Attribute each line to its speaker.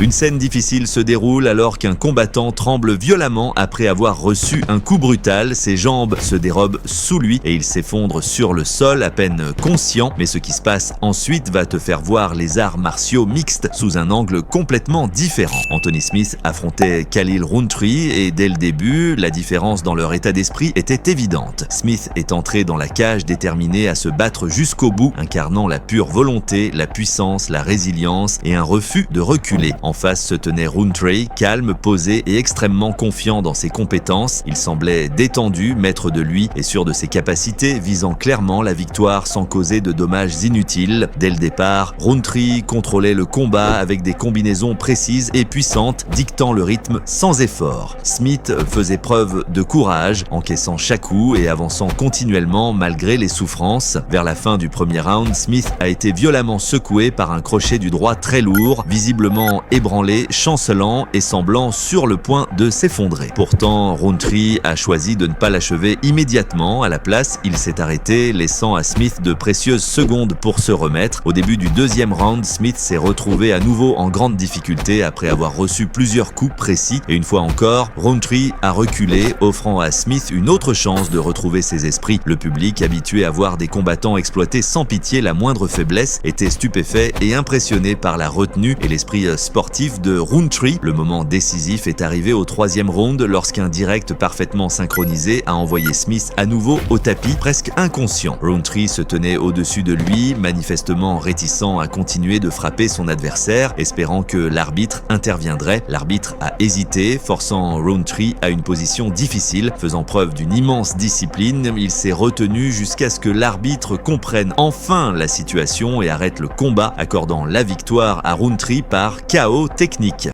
Speaker 1: Une scène difficile se déroule alors qu'un combattant tremble violemment après avoir reçu un coup brutal. Ses jambes se dérobent sous lui et il s'effondre sur le sol à peine conscient. Mais ce qui se passe ensuite va te faire voir les arts martiaux mixtes sous un angle complètement différent. Anthony Smith affrontait Khalil Rountree et dès le début, la différence dans leur état d'esprit était évidente. Smith est entré dans la cage déterminé à se battre jusqu'au bout, incarnant la pure volonté, la puissance, la résilience et un refus de reculer. En face se tenait Rountree, calme, posé et extrêmement confiant dans ses compétences. Il semblait détendu, maître de lui et sûr de ses capacités, visant clairement la victoire sans causer de dommages inutiles. Dès le départ, Rountree contrôlait le combat avec des combinaisons précises et puissantes, dictant le rythme sans effort. Smith faisait preuve de courage, encaissant chaque coup et avançant continuellement malgré les souffrances. Vers la fin du premier round, Smith a été violemment secoué par un crochet du droit très lourd, visiblement ébranlé, chancelant et semblant sur le point de s'effondrer. Pourtant, Rountree a choisi de ne pas l'achever immédiatement. À la place, il s'est arrêté, laissant à Smith de précieuses secondes pour se remettre. Au début du deuxième round, Smith s'est retrouvé à nouveau en grande difficulté après avoir reçu plusieurs coups précis et une fois encore, Rountree a reculé, offrant à Smith une autre chance de retrouver ses esprits. Le public, habitué à voir des combattants exploiter sans pitié la moindre faiblesse, était stupéfait et impressionné par la retenue et l'esprit sportif de Rountree. Le moment décisif est arrivé au troisième round lorsqu'un direct parfaitement synchronisé a envoyé Smith à nouveau au tapis, presque inconscient. Rountree se tenait au-dessus de lui, manifestement réticent à continuer de frapper son adversaire, espérant que l'arbitre interviendrait. L'arbitre a hésité, forçant Rountree à une position difficile. Faisant preuve d'une immense discipline, il s'est retenu jusqu'à ce que l'arbitre comprenne enfin la situation et arrête le combat, accordant la victoire à Rountree par KO technique.